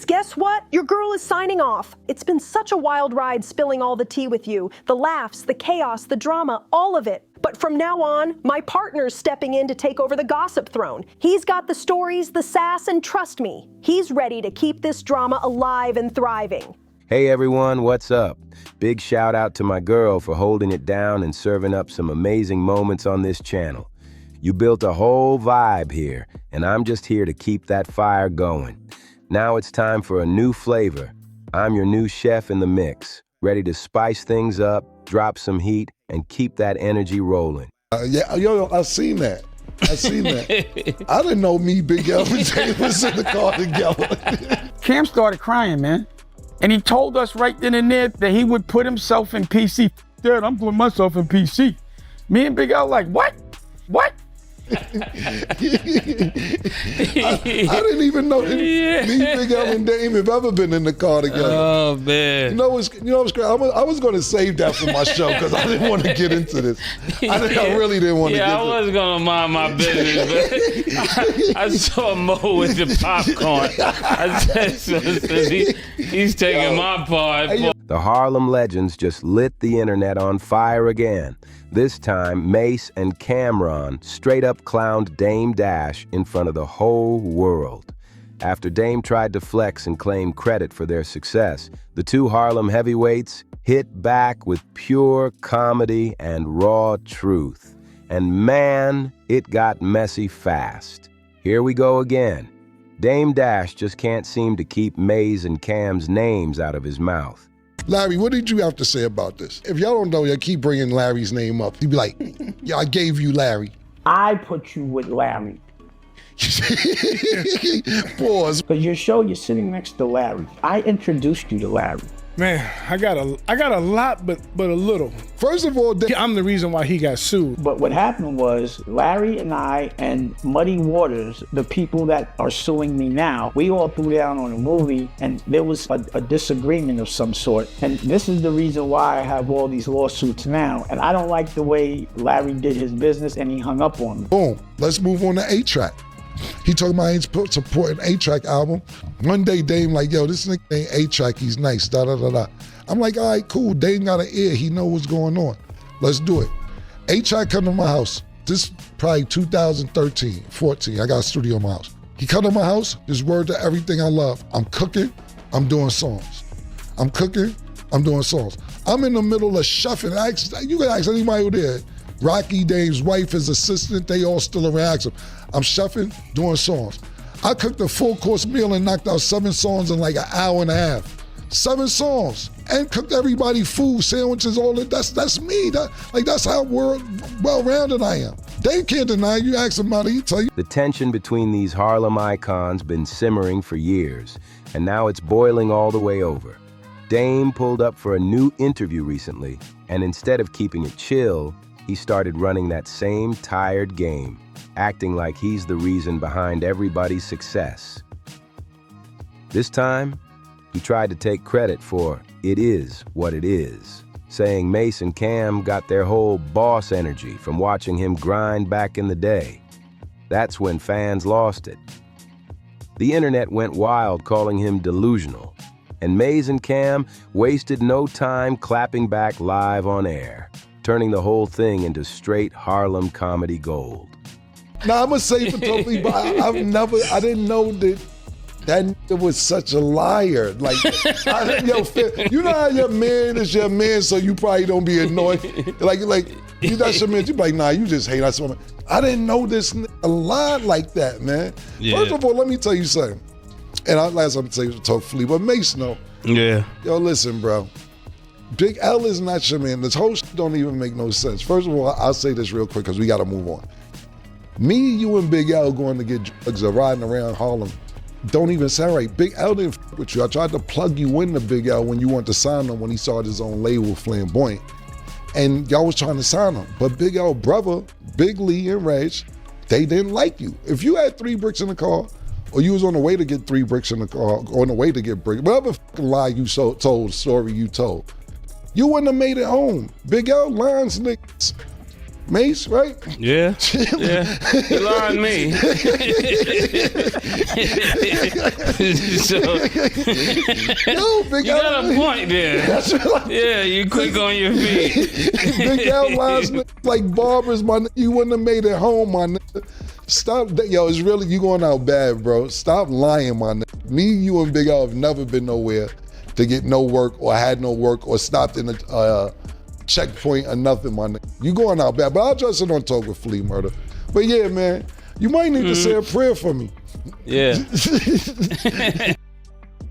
Because guess what? Your girl is signing off. It's been such a wild ride spilling all the tea with you. The laughs, the chaos, the drama, all of it. But from now on, my partner's stepping in to take over the gossip throne. He's got the stories, the sass, and trust me, he's ready to keep this drama alive and thriving. Hey everyone, what's up? Big shout out to my girl for holding it down and serving up some amazing moments on this channel. You built a whole vibe here, and I'm just here to keep that fire going. Now it's time for a new flavor. I'm your new chef in the mix, ready to spice things up, drop some heat, and keep that energy rolling. I seen that. I didn't know me, Big L, and Dame was in the car together. Cam started crying, man. And he told us right then and there that he would put himself in PC. Dad, I'm putting myself in PC. Me and Big L like, what? What? I didn't even know that me, Big L, and Dame have ever been in the car together. Oh, man. You know what's great? I was going to save that for my show because I didn't want to get into this. I really didn't want to get into it. Yeah, I was going to mind my business, but I saw Mo with the popcorn. I said, so he's taking my part. The Harlem legends just lit the internet on fire again. This time, Mase and Camron straight up clowned Dame Dash in front of the whole world. After Dame tried to flex and claim credit for their success, the two Harlem heavyweights hit back with pure comedy and raw truth. And man, it got messy fast. Here we go again. Dame Dash just can't seem to keep Mase and Cam's names out of his mouth. Larry, what did you have to say about this? If y'all don't know, y'all keep bringing Larry's name up. He'd be like, yeah, I gave you Larry. I put you with Larry. Pause. Because your show, you're sitting next to Larry. I introduced you to Larry. Man, I got a lot, but a little. First of all, I'm the reason why he got sued. But what happened was Larry and I and Muddy Waters, the people that are suing me now, we all threw down on a movie and there was a disagreement of some sort. And this is the reason why I have all these lawsuits now. And I don't like the way Larry did his business and he hung up on me. Boom, let's move on to A-Track. He talking about he ain't supporting A-Track album. One day Dame like, yo, this nigga ain't A-Track, he's nice, da-da-da-da. I'm like, all right, cool, Dame got an ear, he know what's going on. Let's do it. A-Track come to my house. This probably 2013, 14, I got a studio in my house. He come to my house, his word to everything I love. I'm cooking, I'm doing songs. I'm cooking, I'm doing songs. I'm in the middle of shuffling. You can ask anybody who there. Rocky, Dame's wife, his assistant, they all still around. Ask him. I'm shuffling, doing songs. I cooked a full course meal and knocked out 7 songs in like an hour and a half. 7 songs. And cooked everybody food, sandwiches, all that. That's me. That's how well-rounded I am. They can't deny you. Ask somebody, he tell you. The tension between these Harlem icons been simmering for years, and now it's boiling all the way over. Dame pulled up for a new interview recently, and instead of keeping it chill, he started running that same tired game, acting like he's the reason behind everybody's success. This time, he tried to take credit for "it is what it is," saying Mase and Cam got their whole boss energy from watching him grind back in the day. That's when fans lost it. The internet went wild calling him delusional, and Mase and Cam wasted no time clapping back live on air, turning the whole thing into straight Harlem comedy gold. Now, I'm gonna say for totally, but I didn't know that nigga was such a liar. Like, you know how your man is your man, so you probably don't be annoyed. Like you got your man, you be like, nah, you just hate us. I didn't know this nigga lied like that, man. Yeah. First of all, let me tell you something. And I'm gonna tell you totally, but Mase know. Yeah. Yo, listen, bro. Big L is not your man. This whole shit don't even make no sense. First of all, I'll say this real quick because we gotta move on. Me, you, and Big L going to get drugs or riding around Harlem don't even sound right. Big L didn't f with you. I tried to plug you into Big L when you wanted to sign him when he started his own label, Flamboyant. And y'all was trying to sign him. But Big L brother, Big Lee and Reg, they didn't like you. If you had 3 bricks in the car, or you was on the way to get 3 bricks in the car, or on the way to get bricks, whatever fucking lie you told, story you told, you wouldn't have made it home. Big L lines niggas. Mase, right? Yeah. Yeah. You learned me. So, Yo, Big you Al. got a point there. That's right. Yeah, you quick on your feet. Big Al lines like barbers, my nigga. You wouldn't have made it home, my nigga. Stop that. Yo, it's really, you going out bad, bro. Stop lying, my nigga. Me, you, and Big Al have never been nowhere to get no work or had no work or stopped in a checkpoint or nothing, my nigga. You going out bad, but I'll address it on talk with Flea Murder. But yeah, man, you might need to say a prayer for me. Yeah.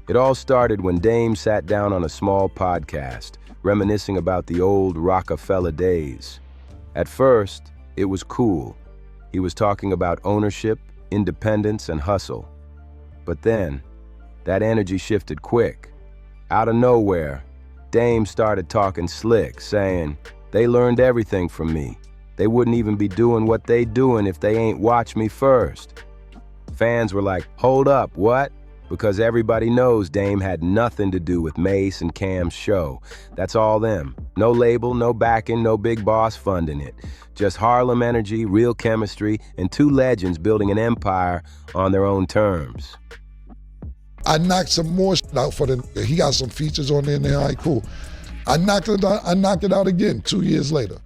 It all started when Dame sat down on a small podcast, reminiscing about the old Rockefeller days. At first, it was cool. He was talking about ownership, independence, and hustle. But then, that energy shifted quick. Out of nowhere, Dame started talking slick, saying, they learned everything from me. They wouldn't even be doing what they doing if they ain't watched me first. Fans were like, hold up, what? Because everybody knows Dame had nothing to do with Mase and Cam's show. That's all them. No label, no backing, no big boss funding it. Just Harlem energy, real chemistry, and two legends building an empire on their own terms. I knocked some more shit out for the nigga. He got some features on there and they're all right, cool. I knocked it out again 2 years later.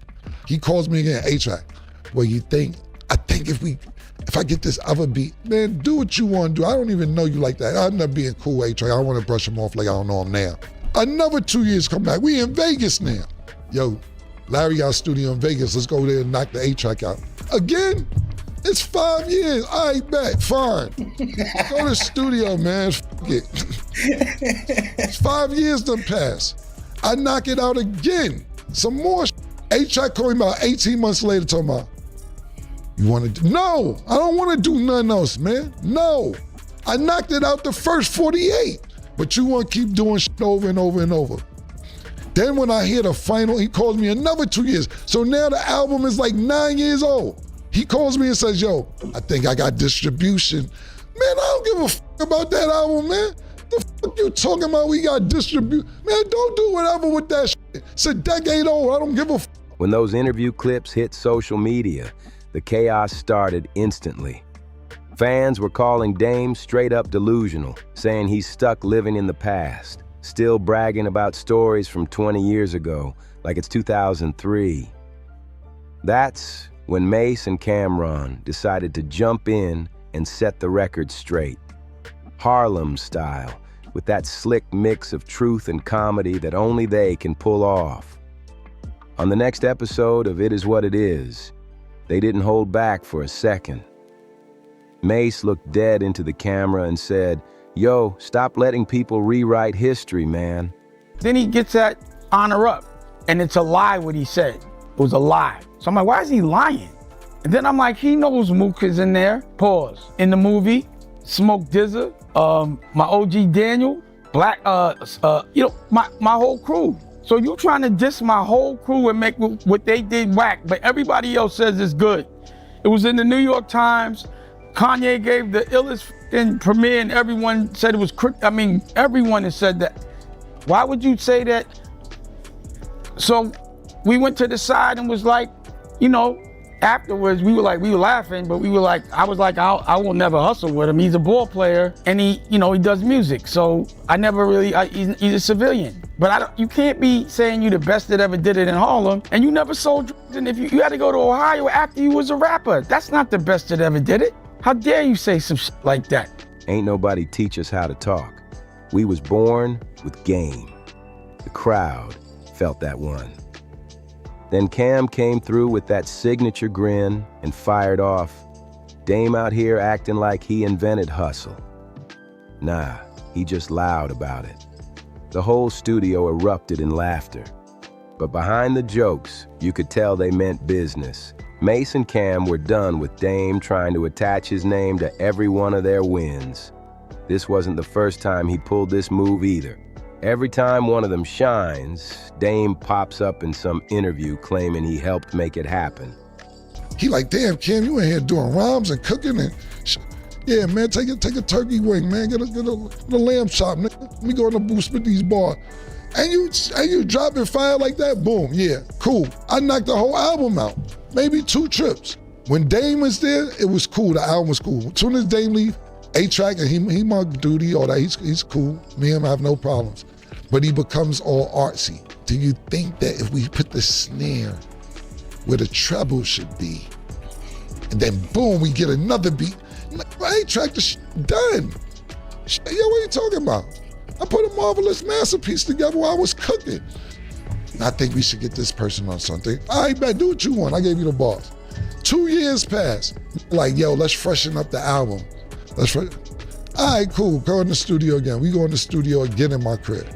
He calls me again, A-Track. Well, I think if I get this other beat, man, do what you want to do. I don't even know you like that. I'm not being cool, A-Track. I want to brush him off like I don't know him now. Another 2 years come back. We in Vegas now. Yo, Larry got a studio in Vegas. Let's go there and knock the A-Track out. Again? It's 5 years. All right, bet. Fine. Go to the studio, man. Fuck it. It's 5 years done passed. I knock it out again. Some more A-Track called me about 18 months later talking about, you want to do? No, I don't want to do nothing else, man. No. I knocked it out the first 48. But you want to keep doing shit over and over and over. Then when I hear the final, he calls me another 2 years. So now the album is like 9 years old. He calls me and says, yo, I think I got distribution. Man, I don't give a fuck about that album, man. The fuck you talking about we got distribution? Man, don't do whatever with that shit. It's a decade old, I don't give a fuck. When those interview clips hit social media, the chaos started instantly. Fans were calling Dame straight up delusional, saying he's stuck living in the past, still bragging about stories from 20 years ago, like it's 2003. That's when Mase and Camron decided to jump in and set the record straight. Harlem style, with that slick mix of truth and comedy that only they can pull off. On the next episode of It Is What It Is, they didn't hold back for a second. Mase looked dead into the camera and said, yo, stop letting people rewrite history, man. Then he gets that honor up, and it's a lie what he said. It was a lie. So I'm like, why is he lying? And then I'm like, he knows Mook is in there. Pause. In the movie, Smoke Dizza, my OG Daniel, Black, my whole crew. So you trying to diss my whole crew and make what they did whack, but everybody else says it's good. It was in the New York Times. Kanye gave the illest premiere and everyone said it was, everyone has said that. Why would you say that? So we went to the side and was like, afterwards we were laughing, but I was like, I will never hustle with him. He's a ball player and he does music. So I never really, he's a civilian. But you can't be saying you the best that ever did it in Harlem and you never sold drugs. And if you had to go to Ohio after you was a rapper, that's not the best that ever did it. How dare you say some shit like that? Ain't nobody teach us how to talk. We was born with game. The crowd felt that one. Then Cam came through with that signature grin and fired off. Dame out here acting like he invented hustle. Nah, he just loud about it. The whole studio erupted in laughter. But behind the jokes, you could tell they meant business. Mase and Cam were done with Dame trying to attach his name to every one of their wins. This wasn't the first time he pulled this move either. Every time one of them shines, Dame pops up in some interview claiming he helped make it happen. He like, damn, Cam, you in here doing rhymes and cooking and yeah, man, take a turkey wing, man, get a lamb chop, nigga. Let me go on the booth, spit these bars. And you dropping fire like that, boom, yeah, cool. I knocked the whole album out. maybe 2 trips. When Dame was there, it was cool. The album was cool. As soon as Dame leave, A-Track, and he marked duty, all that, he's cool. Me and him have no problems. But he becomes all artsy. Do you think that if we put the snare where the treble should be, and then boom, we get another beat, A-Track, done. Yo, what are you talking about? I put a marvelous masterpiece together while I was cooking. I think we should get this person on something. All right, man, do what you want. I gave you the boss. 2 years passed. Like, yo, let's freshen up the album. All right, cool, go in the studio again. We go in the studio again in my crib.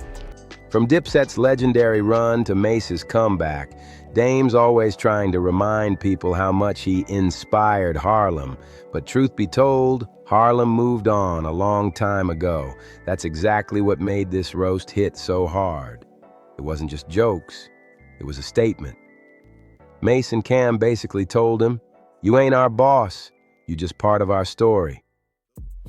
From Dipset's legendary run to Mase's comeback, Dame's always trying to remind people how much he inspired Harlem. But truth be told, Harlem moved on a long time ago. That's exactly what made this roast hit so hard. It wasn't just jokes, it was a statement. Mase and Cam basically told him, "You ain't our boss, you just part of our story."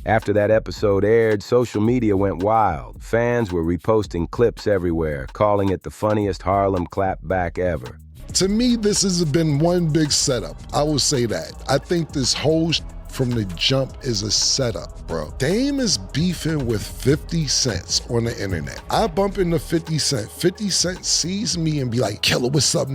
After that episode aired, social media went wild. Fans were reposting clips everywhere, calling it the funniest Harlem clapback ever. To me, this has been one big setup. I will say that. I think this whole from the jump is a setup, bro. Dame is beefing with 50 Cent on the internet. I bump into 50 Cent. 50 Cent sees me and be like, "Killer, what's up?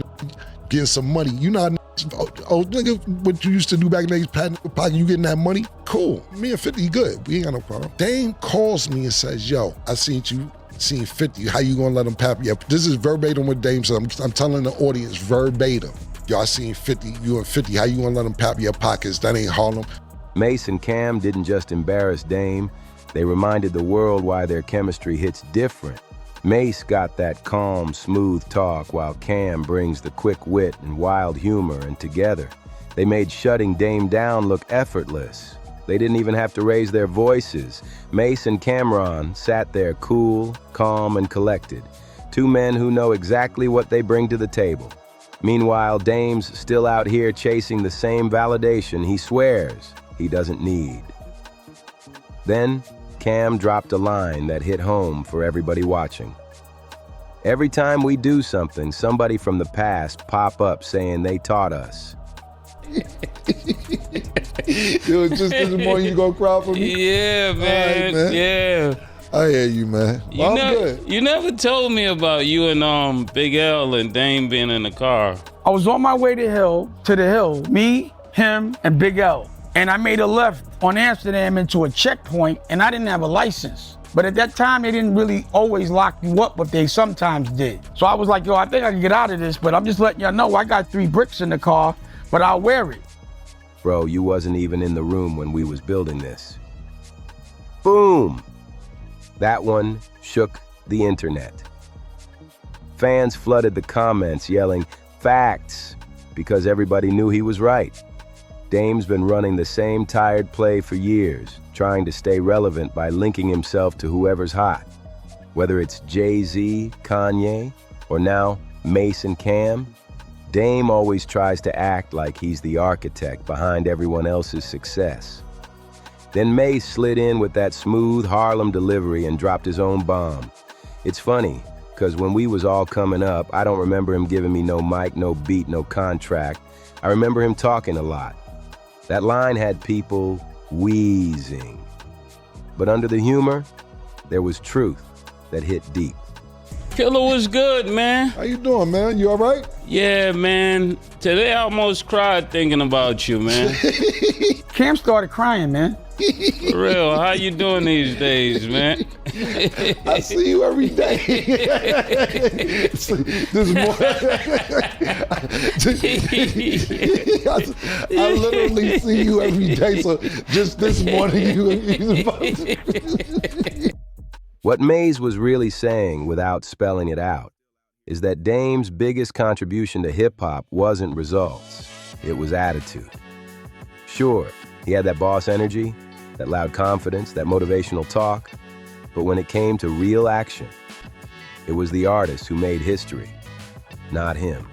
Get some money." You know how nigga, what you used to do back in the days, pat in the pocket, you getting that money? Cool. Me and 50 good. We ain't got no problem. Dame calls me and says, "Yo, I seen 50. How you gonna let him pap you?" This is verbatim what Dame said. I'm telling the audience verbatim. "Yo, I seen 50. You and 50. How you gonna let him pap your pockets? That ain't Harlem." Mase and Cam didn't just embarrass Dame, they reminded the world why their chemistry hits different. Mase got that calm, smooth talk, while Cam brings the quick wit and wild humor, and together, they made shutting Dame down look effortless. They didn't even have to raise their voices. Mase and Camron sat there cool, calm, and collected. 2 men who know exactly what they bring to the table. Meanwhile, Dame's still out here chasing the same validation he swears he doesn't need. Then, Cam dropped a line that hit home for everybody watching. "Every time we do something, somebody from the past pop up saying they taught us." Yo, just this morning you gonna cry for me? Yeah, man. All right, man. Yeah. I hear you, man. Well, I'm good. You never told me about you and Big L and Dame being in the car. I was on my way to the hill, me, him, and Big L. And I made a left on Amsterdam into a checkpoint, and I didn't have a license. But at that time, they didn't really always lock you up, but they sometimes did. So I was like, yo, I think I can get out of this, but I'm just letting y'all know I got 3 bricks in the car, but I'll wear it. Bro, you wasn't even in the room when we was building this. Boom! That one shook the internet. Fans flooded the comments yelling, "Facts," because everybody knew he was right. Dame's been running the same tired play for years, trying to stay relevant by linking himself to whoever's hot. Whether it's Jay-Z, Kanye, or now Mase and Cam, Dame always tries to act like he's the architect behind everyone else's success. Then Mase slid in with that smooth Harlem delivery and dropped his own bomb. It's funny, because when we was all coming up, I don't remember him giving me no mic, no beat, no contract. I remember him talking a lot. That line had people wheezing. But under the humor, there was truth that hit deep. Killer was good, man. How you doing, man? You all right? Yeah, man. Today I almost cried thinking about you, man. Cam started crying, man. For real, how you doing these days, man? I see you every day. This morning, I literally see you every day. So just this morning, What Mase was really saying, without spelling it out, is that Dame's biggest contribution to hip-hop wasn't results, it was attitude. Sure, he had that boss energy, that loud confidence, that motivational talk, but when it came to real action, it was the artist who made history, not him.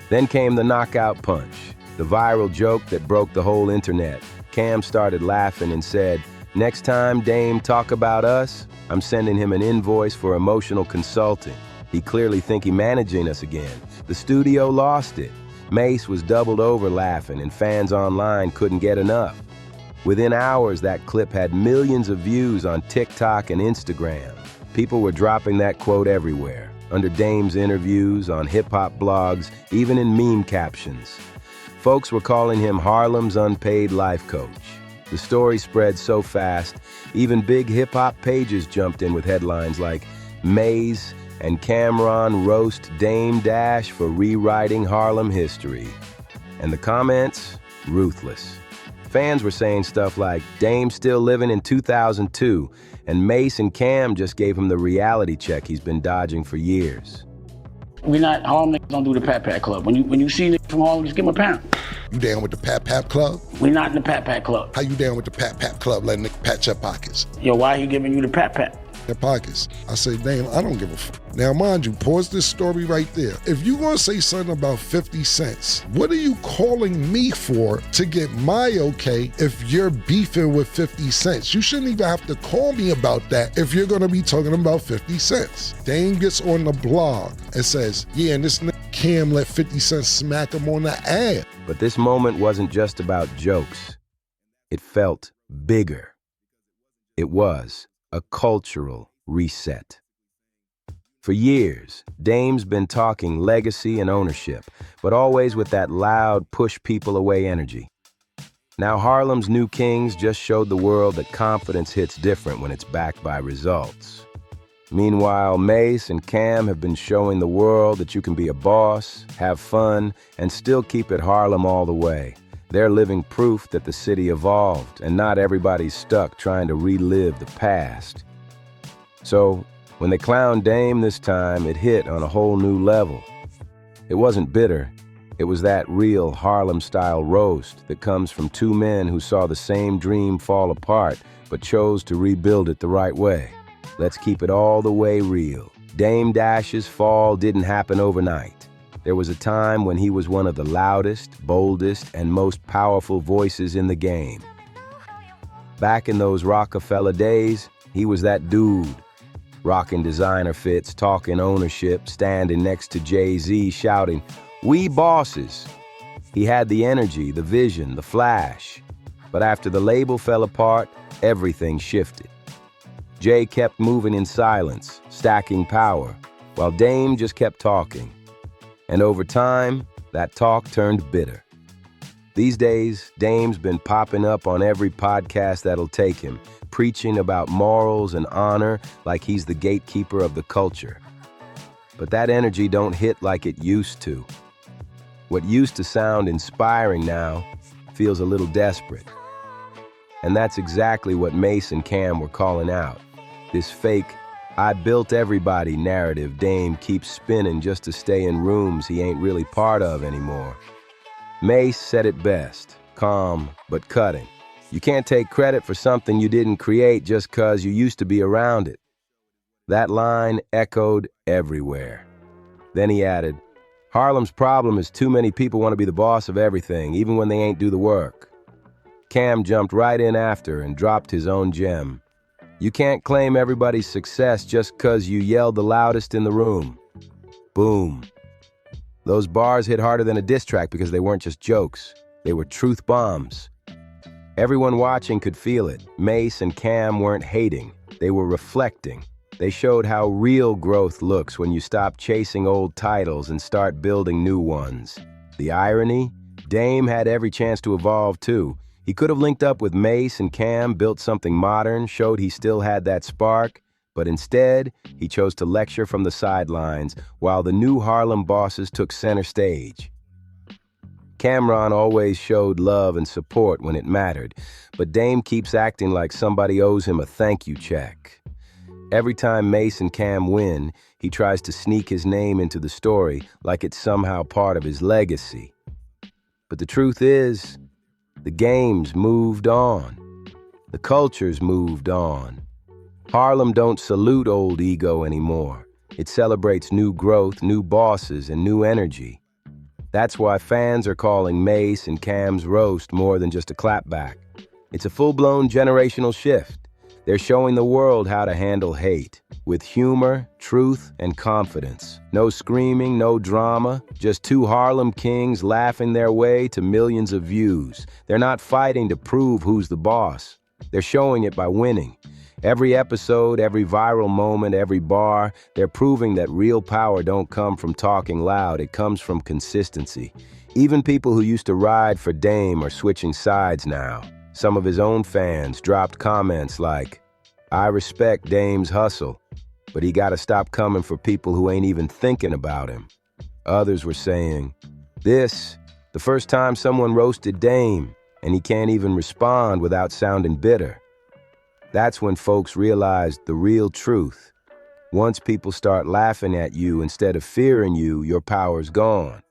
Then came the knockout punch, the viral joke that broke the whole internet. Cam started laughing and said, "Next time Dame talk about us, I'm sending him an invoice for emotional consulting. He clearly think he managing us again. The studio lost it. Mase was doubled over laughing, and fans online couldn't get enough. Within hours, that clip had millions of views on TikTok and Instagram. People were dropping that quote everywhere, under Dame's interviews, on hip-hop blogs, even in meme captions. Folks were calling him Harlem's unpaid life coach. The story spread so fast, even big hip-hop pages jumped in with headlines like Mase and Camron roast Dame Dash for rewriting Harlem history. And the comments? Ruthless. Fans were saying stuff like, Dame's still living in 2002, and Mase and Cam just gave him the reality check he's been dodging for years. Harlem niggas don't do the Pat Pat Club. When you see niggas from Harlem, just give them a pound. You down with the Pat Pat Club? We not in the Pat Pat Club. How you down with the Pat Pat Club letting niggas pat your pockets? Yo, why he giving you the Pat Pat? Their pockets. I say, damn, I don't give a fuck. Now, mind you, pause this story right there. If you gonna say something about 50 cents, what are you calling me for to get my okay if you're beefing with 50 cents? You shouldn't even have to call me about that if you're gonna be talking about 50 cents. Dame gets on the blog and says, yeah, and this nigga Cam let 50 cents smack him on the ass. But this moment wasn't just about jokes. It felt bigger. It was a cultural reset. For years, Dame's been talking legacy and ownership, but always with that loud, push-people-away energy. Now Harlem's new kings just showed the world that confidence hits different when it's backed by results. Meanwhile, Mase and Cam have been showing the world that you can be a boss, have fun, and still keep it Harlem all the way. They're living proof that the city evolved, and not everybody's stuck trying to relive the past. So, when they clowned Dame this time, it hit on a whole new level. It wasn't bitter. It was that real Harlem-style roast that comes from two men who saw the same dream fall apart, but chose to rebuild it the right way. Let's keep it all the way real. Dame Dash's fall didn't happen overnight. There was a time when he was one of the loudest, boldest, and most powerful voices in the game. Back in those Rockefeller days, he was that dude. Rocking designer fits, talking ownership, standing next to Jay-Z shouting, "We bosses." He had the energy, the vision, the flash. But after the label fell apart, everything shifted. Jay kept moving in silence, stacking power, while Dame just kept talking. And over time, that talk turned bitter. These days, Dame's been popping up on every podcast that'll take him, preaching about morals and honor like he's the gatekeeper of the culture. But that energy don't hit like it used to. What used to sound inspiring now feels a little desperate. And that's exactly what Mase and Cam were calling out. This fake, I built everybody narrative Dame keeps spinning just to stay in rooms he ain't really part of anymore. Mase said it best, calm but cutting. You can't take credit for something you didn't create just 'cause you used to be around it. That line echoed everywhere. Then he added, Harlem's problem is too many people want to be the boss of everything, even when they ain't do the work. Cam jumped right in after and dropped his own gem. You can't claim everybody's success just 'cause you yelled the loudest in the room. Boom. Those bars hit harder than a diss track because they weren't just jokes. They were truth bombs. Everyone watching could feel it. Mase and Cam weren't hating. They were reflecting. They showed how real growth looks when you stop chasing old titles and start building new ones. The irony? Dame had every chance to evolve too. He could have linked up with Mase and Cam, built something modern, showed he still had that spark, but instead, he chose to lecture from the sidelines while the new Harlem bosses took center stage. Camron always showed love and support when it mattered, but Dame keeps acting like somebody owes him a thank you check. Every time Mase and Cam win, he tries to sneak his name into the story like it's somehow part of his legacy. But the truth is, the game's moved on. The culture's moved on. Harlem don't salute old ego anymore. It celebrates new growth, new bosses, and new energy. That's why fans are calling Mase and Cam's roast more than just a clapback. It's a full-blown generational shift. They're showing the world how to handle hate, with humor, truth, and confidence. No screaming, no drama, just two Harlem kings laughing their way to millions of views. They're not fighting to prove who's the boss. They're showing it by winning. Every episode, every viral moment, every bar, they're proving that real power don't come from talking loud, it comes from consistency. Even people who used to ride for Dame are switching sides now. Some of his own fans dropped comments like, "I respect Dame's hustle, but he gotta stop coming for people who ain't even thinking about him." Others were saying, "This, the first time someone roasted Dame, and he can't even respond without sounding bitter." That's when folks realized the real truth. Once people start laughing at you instead of fearing you, your power's gone.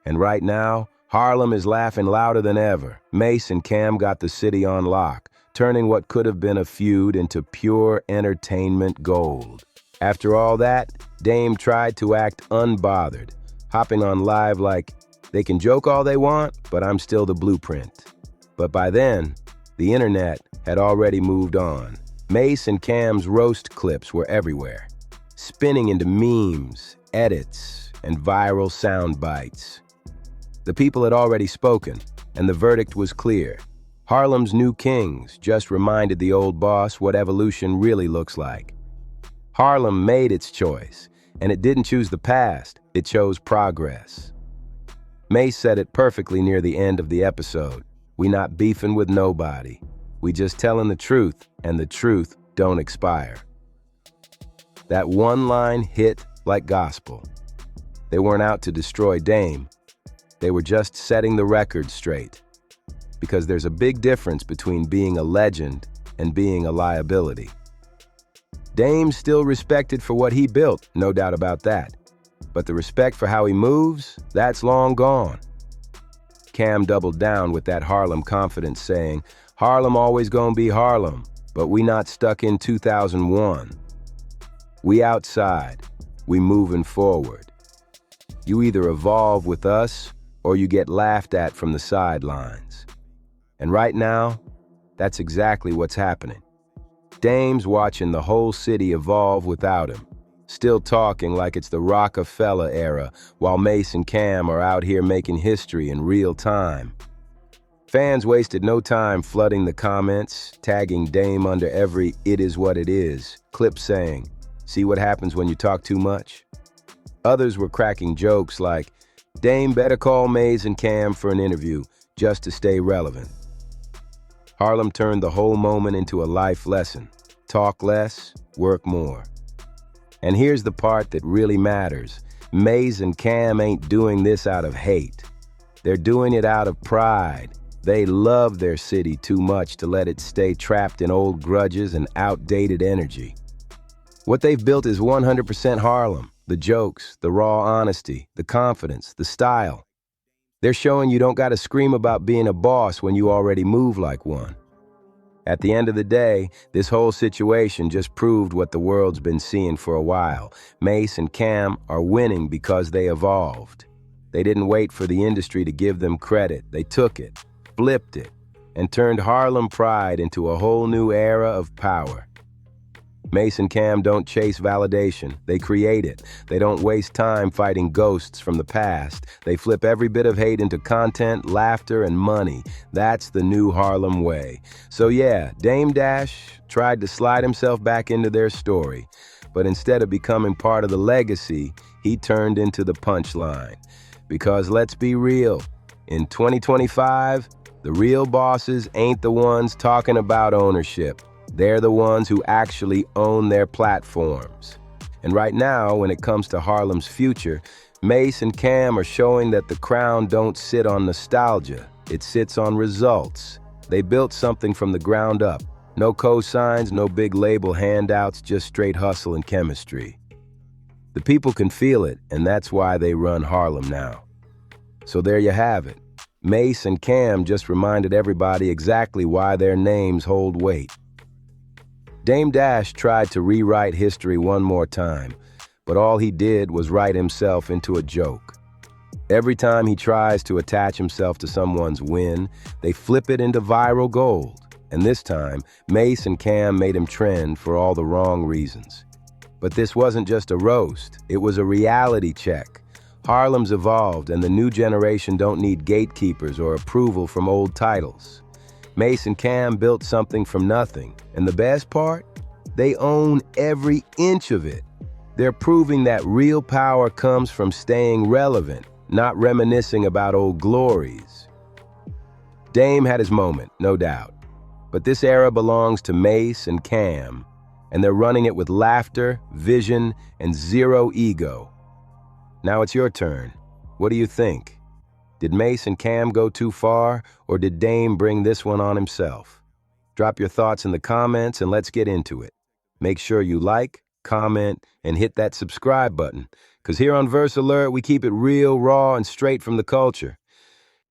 And right now, Harlem is laughing louder than ever. Mase and Cam got the city on lock, turning what could have been a feud into pure entertainment gold. After all that, Dame tried to act unbothered, hopping on live like, "They can joke all they want, but I'm still the blueprint." But by then, the internet had already moved on. Mase and Cam's roast clips were everywhere, spinning into memes, edits, and viral sound bites. The people had already spoken, and the verdict was clear. Harlem's new kings just reminded the old boss what evolution really looks like. Harlem made its choice, and it didn't choose the past, it chose progress. Mase said it perfectly near the end of the episode. "We not beefing with nobody. We just telling the truth, and the truth don't expire." That one line hit like gospel. They weren't out to destroy Dame. They were just setting the record straight. Because there's a big difference between being a legend and being a liability. Dame's still respected for what he built, no doubt about that. But the respect for how he moves, that's long gone. Cam doubled down with that Harlem confidence, saying, "Harlem always gonna be Harlem, but we not stuck in 2001. We outside, we moving forward. You either evolve with us, or you get laughed at from the sidelines." And right now, that's exactly what's happening. Dame's watching the whole city evolve without him, still talking like it's the Rockefeller era, while Mase and Cam are out here making history in real time. Fans wasted no time flooding the comments, tagging Dame under every "it is what it is" clip saying, "See what happens when you talk too much?" Others were cracking jokes like, "Dame better call Mase and Cam for an interview just to stay relevant." Harlem turned the whole moment into a life lesson. Talk less, work more. And here's the part that really matters. Mase and Cam ain't doing this out of hate. They're doing it out of pride. They love their city too much to let it stay trapped in old grudges and outdated energy. What they've built is 100% Harlem. The jokes, the raw honesty, the confidence, the style. They're showing you don't gotta scream about being a boss when you already move like one. At the end of the day, this whole situation just proved what the world's been seeing for a while. Mase and Cam are winning because they evolved. They didn't wait for the industry to give them credit. They took it, flipped it, and turned Harlem pride into a whole new era of power. Mase and Cam don't chase validation, they create it. They don't waste time fighting ghosts from the past. They flip every bit of hate into content, laughter, and money. That's the new Harlem way. So yeah, Dame Dash tried to slide himself back into their story, but instead of becoming part of the legacy, he turned into the punchline. Because let's be real, in 2025, the real bosses ain't the ones talking about ownership. They're the ones who actually own their platforms. And right now, when it comes to Harlem's future, Mase and Cam are showing that the crown don't sit on nostalgia. It sits on results. They built something from the ground up. No cosigns, no big label handouts, just straight hustle and chemistry. The people can feel it, and that's why they run Harlem now. So there you have it. Mase and Cam just reminded everybody exactly why their names hold weight. Dame Dash tried to rewrite history one more time, but all he did was write himself into a joke. Every time he tries to attach himself to someone's win, they flip it into viral gold. And this time, Mase and Cam made him trend for all the wrong reasons. But this wasn't just a roast, it was a reality check. Harlem's evolved, and the new generation don't need gatekeepers or approval from old titles. Mase and Cam built something from nothing, and the best part? They own every inch of it. They're proving that real power comes from staying relevant, not reminiscing about old glories. Dame had his moment, no doubt. But this era belongs to Mase and Cam, and they're running it with laughter, vision, and zero ego. Now it's your turn. What do you think? Did Mase and Cam go too far, or did Dame bring this one on himself? Drop your thoughts in the comments and let's get into it. Make sure you like, comment, and hit that subscribe button, because here on Verse Alert, we keep it real, raw, and straight from the culture.